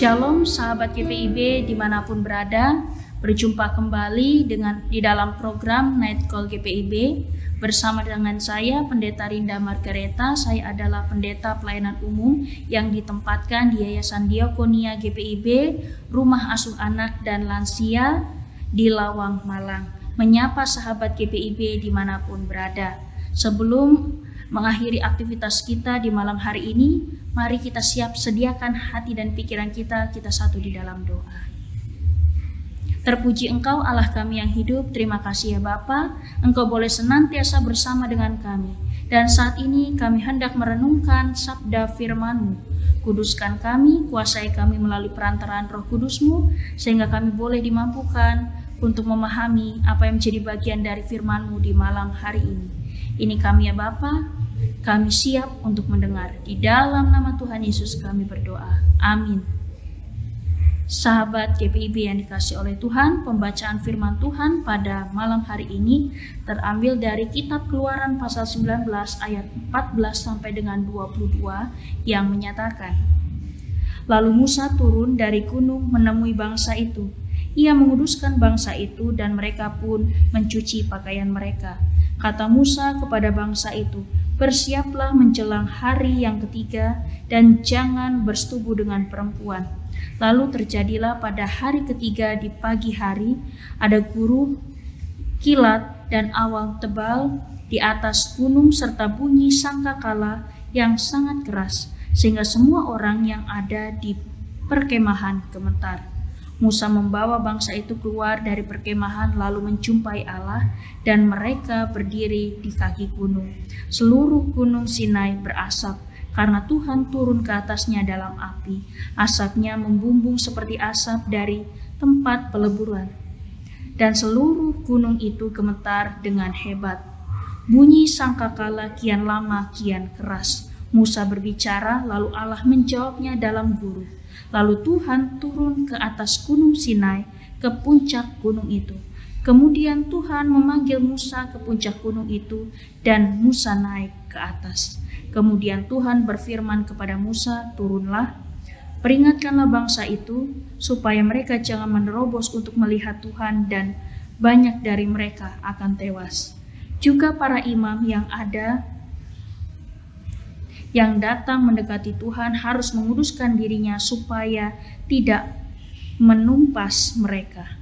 Shalom sahabat GPIB dimanapun berada, berjumpa kembali di dalam program Night Call GPIB bersama dengan saya Pendeta Rinda Margareta. Saya adalah pendeta pelayanan umum yang ditempatkan di Yayasan Diakonia GPIB Rumah Asuh Anak dan Lansia di Lawang, Malang, menyapa sahabat GPIB dimanapun berada. Sebelum mengakhiri aktivitas kita di malam hari ini, mari kita sediakan hati dan pikiran kita satu di dalam doa. Terpuji Engkau Allah kami yang hidup, terima kasih ya Bapa, Engkau boleh senantiasa bersama dengan kami. Dan saat ini kami hendak merenungkan sabda firman-Mu. Kuduskan kami, kuasai kami melalui perantaraan Roh Kudus-Mu, sehingga kami boleh dimampukan untuk memahami apa yang menjadi bagian dari firman-Mu di malam hari ini. Ini kami ya Bapa, kami siap untuk mendengar. Di dalam nama Tuhan Yesus kami berdoa. Amin. Sahabat GPIB yang dikasihi oleh Tuhan, pembacaan firman Tuhan pada malam hari ini terambil dari kitab Keluaran pasal 19 ayat 14 sampai dengan 22 yang menyatakan, lalu Musa turun dari gunung menemui bangsa itu. Ia menguduskan bangsa itu dan mereka pun mencuci pakaian mereka. Kata Musa kepada bangsa itu, bersiaplah menjelang hari yang ketiga dan jangan bersetubuh dengan perempuan. Lalu terjadilah pada hari ketiga di pagi hari, ada guru, kilat dan awan tebal di atas gunung serta bunyi sangkakala yang sangat keras, sehingga semua orang yang ada di perkemahan gemetar. Musa membawa bangsa itu keluar dari perkemahan lalu menjumpai Allah, dan mereka berdiri di kaki gunung. Seluruh gunung Sinai berasap karena Tuhan turun ke atasnya dalam api. Asapnya membumbung seperti asap dari tempat peleburan, dan seluruh gunung itu gemetar dengan hebat. Bunyi sangkakala kian lama kian keras. Musa berbicara, lalu Allah menjawabnya dalam guru. Lalu Tuhan turun ke atas gunung Sinai, ke puncak gunung itu. Kemudian Tuhan memanggil Musa ke puncak gunung itu, dan Musa naik ke atas. Kemudian Tuhan berfirman kepada Musa, turunlah, peringatkanlah bangsa itu, supaya mereka jangan menerobos untuk melihat Tuhan, dan banyak dari mereka akan tewas. Juga para imam yang datang mendekati Tuhan harus menguduskan dirinya supaya tidak menumpas mereka.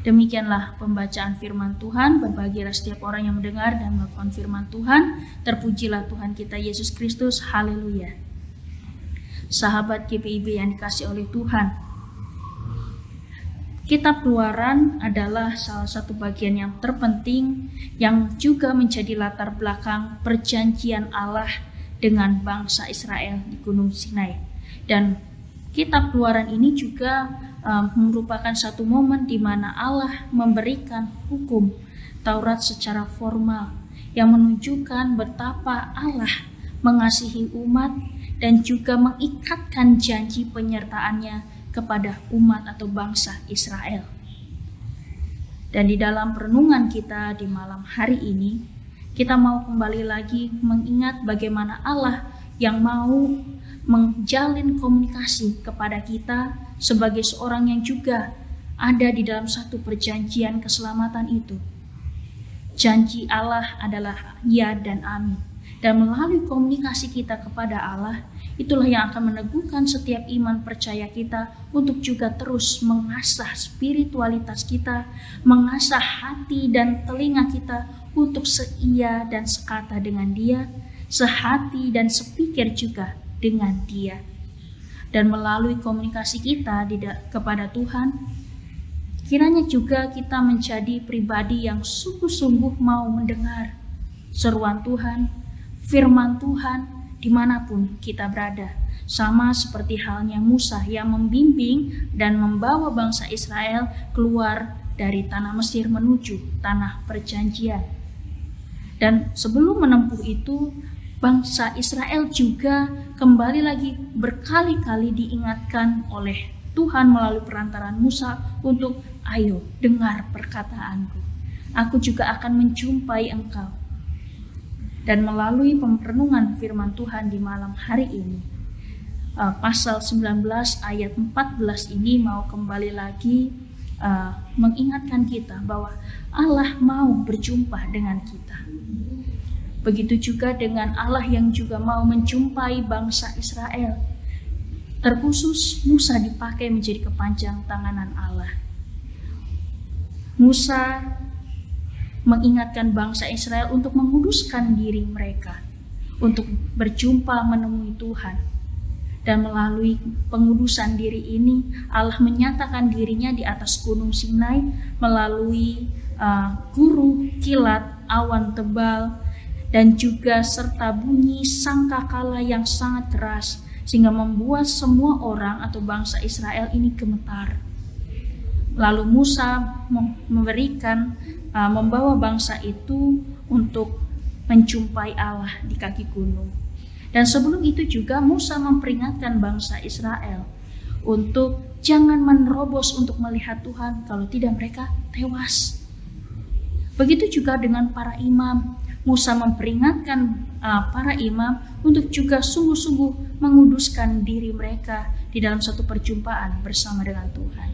Demikianlah pembacaan firman Tuhan. Berbahagialah setiap orang yang mendengar dan melakukan firman Tuhan. Terpujilah Tuhan kita Yesus Kristus. Haleluya. Sahabat GPIB yang dikasihi oleh Tuhan, Kitab Keluaran adalah salah satu bagian yang terpenting yang juga menjadi latar belakang perjanjian Allah dengan bangsa Israel di Gunung Sinai. Dan Kitab Keluaran ini juga merupakan satu momen di mana Allah memberikan hukum Taurat secara formal yang menunjukkan betapa Allah mengasihi umat dan juga mengikatkan janji penyertaannya kepada umat atau bangsa Israel. Dan di dalam perenungan kita di malam hari ini, kita mau kembali lagi mengingat bagaimana Allah yang mau menjalin komunikasi kepada kita sebagai seorang yang juga ada di dalam satu perjanjian keselamatan itu. Janji Allah adalah ya dan amin. Dan melalui komunikasi kita kepada Allah, itulah yang akan meneguhkan setiap iman percaya kita untuk juga terus mengasah spiritualitas kita, mengasah hati dan telinga kita untuk seia dan sekata dengan Dia, sehati dan sepikir juga dengan Dia. Dan melalui komunikasi kita kepada Tuhan, kiranya juga kita menjadi pribadi yang sungguh-sungguh mau mendengar seruan Tuhan, firman Tuhan dimanapun kita berada. Sama seperti halnya Musa yang membimbing dan membawa bangsa Israel keluar dari tanah Mesir menuju tanah perjanjian. Dan sebelum menempuh itu, bangsa Israel juga kembali lagi berkali-kali diingatkan oleh Tuhan melalui perantaraan Musa untuk, ayo dengar perkataanku, aku juga akan menjumpai engkau. Dan melalui perenungan firman Tuhan di malam hari ini, pasal 19 ayat 14 ini mau kembali lagi mengingatkan kita bahwa Allah mau berjumpa dengan kita. Begitu juga dengan Allah yang juga mau menjumpai bangsa Israel. Terkhusus Musa dipakai menjadi kepanjang tanganan Allah. Musa mengingatkan bangsa Israel untuk menguduskan diri mereka, untuk berjumpa menemui Tuhan. Dan melalui pengudusan diri ini, Allah menyatakan dirinya di atas gunung Sinai melalui guru, kilat, awan tebal, dan juga serta bunyi sangkakala yang sangat keras, sehingga membuat semua orang atau bangsa Israel ini gemetar. Lalu Musa membawa bangsa itu untuk menjumpai Allah di kaki gunung. Dan sebelum itu juga Musa memperingatkan bangsa Israel untuk jangan menerobos untuk melihat Tuhan, kalau tidak mereka tewas. Begitu juga dengan para imam. Musa memperingatkan para imam untuk juga sungguh-sungguh menguduskan diri mereka di dalam satu perjumpaan bersama dengan Tuhan.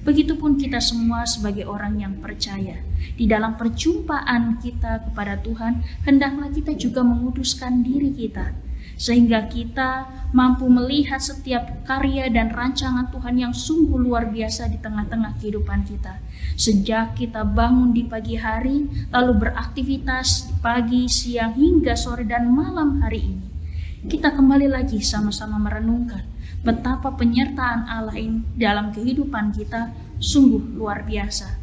Begitupun kita semua sebagai orang yang percaya, di dalam perjumpaan kita kepada Tuhan, hendaklah kita juga menguduskan diri kita, sehingga kita mampu melihat setiap karya dan rancangan Tuhan yang sungguh luar biasa di tengah-tengah kehidupan kita. Sejak kita bangun di pagi hari, lalu beraktivitas di pagi, siang, hingga sore dan malam hari ini, kita kembali lagi sama-sama merenungkan betapa penyertaan Allah ini dalam kehidupan kita sungguh luar biasa.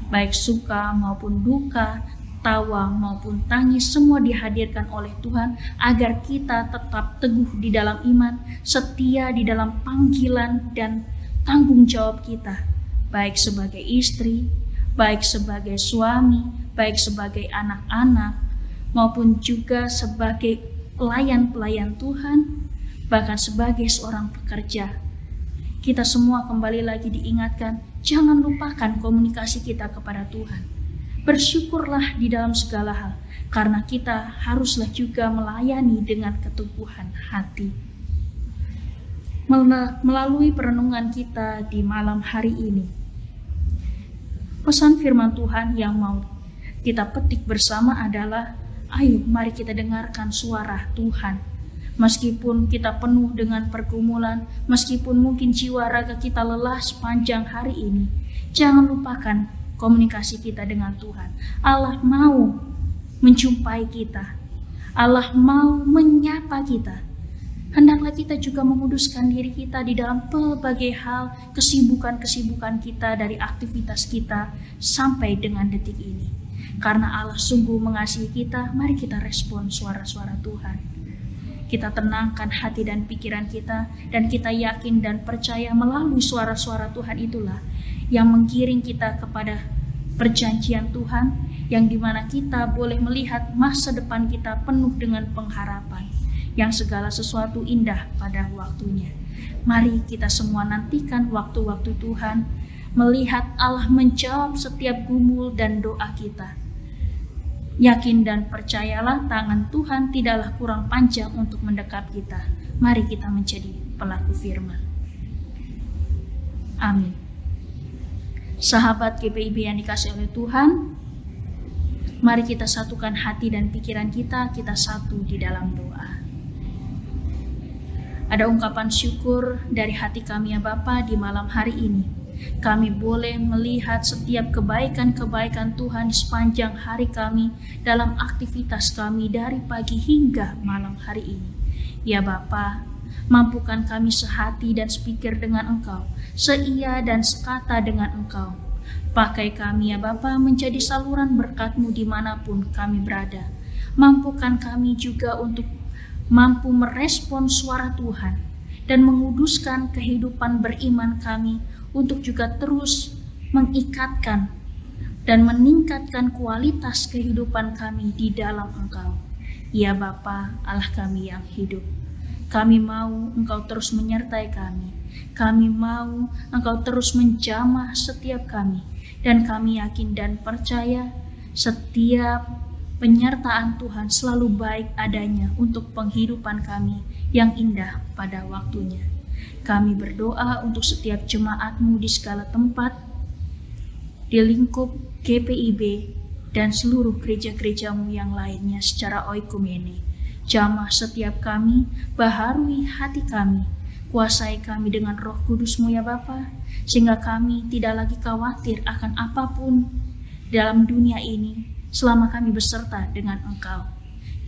Baik suka maupun duka, tawa maupun tangis, semua dihadirkan oleh Tuhan agar kita tetap teguh di dalam iman, setia di dalam panggilan dan tanggung jawab kita, baik sebagai istri, baik sebagai suami, baik sebagai anak-anak, maupun juga sebagai pelayan-pelayan Tuhan, bahkan sebagai seorang pekerja. Kita semua kembali lagi diingatkan, jangan lupakan komunikasi kita kepada Tuhan. Bersyukurlah di dalam segala hal, karena kita haruslah juga melayani dengan keteguhan hati. Melalui perenungan kita di malam hari ini, pesan firman Tuhan yang mau kita petik bersama adalah, ayo mari kita dengarkan suara Tuhan. Meskipun kita penuh dengan pergumulan, meskipun mungkin jiwa raga kita lelah sepanjang hari ini, jangan lupakan komunikasi kita dengan Tuhan. Allah mau menjumpai kita. Allah mau menyapa kita. Hendaklah kita juga menguduskan diri kita di dalam pelbagai hal, kesibukan-kesibukan kita, dari aktivitas kita sampai dengan detik ini. Karena Allah sungguh mengasihi kita, mari kita respon suara-suara Tuhan. Kita tenangkan hati dan pikiran kita, dan kita yakin dan percaya melalui suara-suara Tuhan itulah yang menggiring kita kepada perjanjian Tuhan, yang dimana kita boleh melihat masa depan kita penuh dengan pengharapan, yang segala sesuatu indah pada waktunya. Mari kita semua nantikan waktu-waktu Tuhan, melihat Allah menjawab setiap gumul dan doa kita. Yakin dan percayalah, tangan Tuhan tidaklah kurang panjang untuk mendekat kita. Mari kita menjadi pelaku firman. Amin. Sahabat GPIB yang dikasihi oleh Tuhan, mari kita satukan hati dan pikiran kita satu di dalam doa. Ada ungkapan syukur dari hati kami ya Bapa di malam hari ini. Kami boleh melihat setiap kebaikan-kebaikan Tuhan di sepanjang hari kami, dalam aktivitas kami dari pagi hingga malam hari ini. Ya Bapa, mampukan kami sehati dan sepikir dengan Engkau, seia dan sekata dengan Engkau. Pakai kami ya Bapa menjadi saluran berkat-Mu dimanapun kami berada. Mampukan kami juga untuk mampu merespon suara Tuhan dan menguduskan kehidupan beriman kami, untuk juga terus mengikatkan dan meningkatkan kualitas kehidupan kami di dalam Engkau. Ya Bapa, Allah kami yang hidup, kami mau Engkau terus menyertai kami. Kami mau Engkau terus menjamah setiap kami, dan kami yakin dan percaya setiap penyertaan Tuhan selalu baik adanya untuk penghidupan kami yang indah pada waktunya. Kami berdoa untuk setiap jemaat-Mu di segala tempat, di lingkup GPIB dan seluruh gereja-gereja-Mu yang lainnya secara oikumene. Jamah setiap kami, baharui hati kami, kuasai kami dengan Roh Kudus-Mu ya Bapa, sehingga kami tidak lagi khawatir akan apapun dalam dunia ini selama kami beserta dengan Engkau.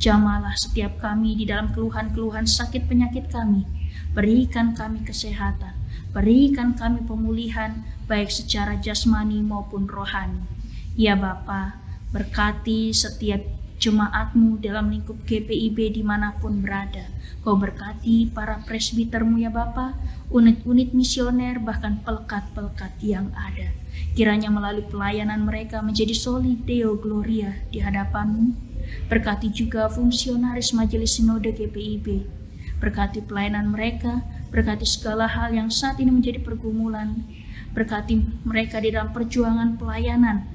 Jamahlah setiap kami di dalam keluhan-keluhan sakit penyakit kami. Berikan kami kesehatan, berikan kami pemulihan baik secara jasmani maupun rohani. Ya Bapa, berkati setiap jemaat-Mu dalam lingkup GPIB dimanapun berada. Kau berkati para presbiter-Mu ya Bapa, unit-unit misioner, bahkan pelekat-pelekat yang ada. Kiranya melalui pelayanan mereka menjadi soli Deo Gloria di hadapan-Mu. Berkati juga fungsionaris Majelis Sinode GPIB. Berkati pelayanan mereka, berkati segala hal yang saat ini menjadi pergumulan. Berkati mereka di dalam perjuangan pelayanan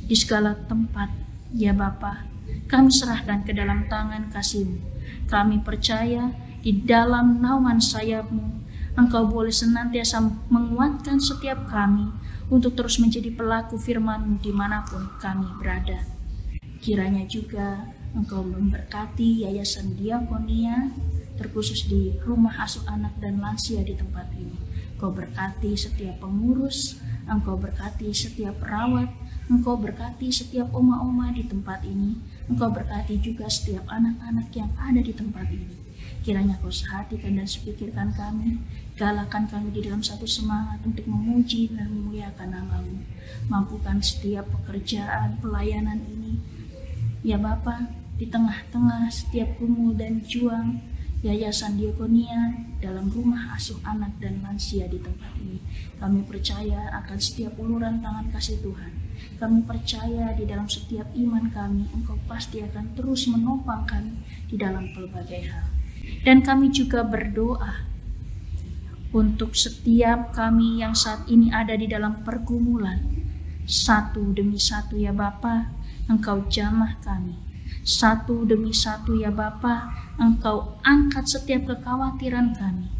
di segala tempat. Ya Bapa, kami serahkan ke dalam tangan kasih-Mu. Kami percaya di dalam naungan sayap-Mu, Engkau boleh senantiasa menguatkan setiap kami untuk terus menjadi pelaku firman-Mu dimanapun kami berada. Kiranya juga Engkau memberkati Yayasan Diakonia, terkhusus di Rumah Asuh Anak dan Lansia di tempat ini. Engkau berkati setiap pengurus, Engkau berkati setiap perawat, Engkau berkati setiap oma-oma di tempat ini, Engkau berkati juga setiap anak-anak yang ada di tempat ini. Kiranya Kau sehatikan dan sepikirkan kami, galakan kami di dalam satu semangat untuk memuji dan memuliakan nama-Mu. Mampukan setiap pekerjaan, pelayanan ini, ya Bapa, di tengah-tengah setiap gumul dan juang Yayasan Diakonia dalam Rumah Asuh Anak dan Lansia di tempat ini. Kami percaya akan setiap uluran tangan kasih Tuhan. Kami percaya di dalam setiap iman kami, Engkau pasti akan terus menopang kami di dalam pelbagai hal. Dan kami juga berdoa untuk setiap kami yang saat ini ada di dalam pergumulan. Satu demi satu ya Bapa, Engkau jamah kami. Satu demi satu ya Bapa, Engkau angkat setiap kekhawatiran kami.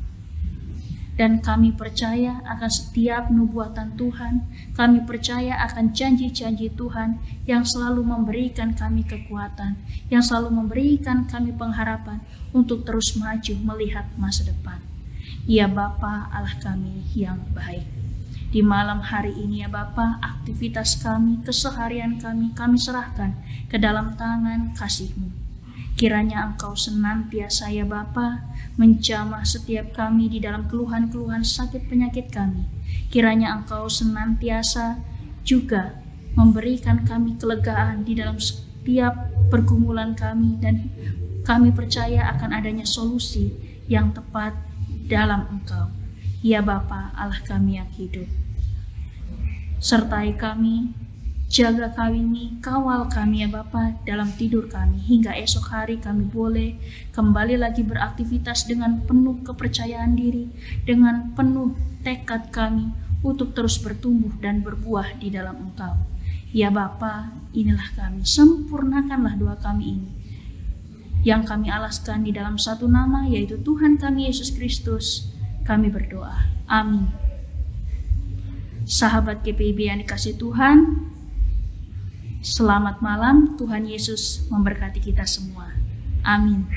Dan kami percaya akan setiap nubuatan Tuhan. Kami percaya akan janji-janji Tuhan yang selalu memberikan kami kekuatan, yang selalu memberikan kami pengharapan untuk terus maju melihat masa depan. Ya Bapa, Allah kami yang baik. Di malam hari ini ya Bapa, aktivitas kami, keseharian kami serahkan ke dalam tangan kasih-Mu. Kiranya Engkau senantiasa ya Bapa menjamah setiap kami di dalam keluhan-keluhan sakit penyakit kami. Kiranya Engkau senantiasa juga memberikan kami kelegaan di dalam setiap pergumulan kami, dan kami percaya akan adanya solusi yang tepat dalam Engkau. Ya Bapa, Allah kami yang hidup. Sertai kami, jaga kami, kawal kami ya Bapa dalam tidur kami, hingga esok hari kami boleh kembali lagi beraktivitas dengan penuh kepercayaan diri, dengan penuh tekad kami untuk terus bertumbuh dan berbuah di dalam Engkau. Ya Bapa, inilah kami, sempurnakanlah doa kami ini, yang kami alaskan di dalam satu nama, yaitu Tuhan kami Yesus Kristus. Kami berdoa. Amin. Sahabat GPIB yang dikasihi Tuhan, selamat malam. Tuhan Yesus memberkati kita semua. Amin.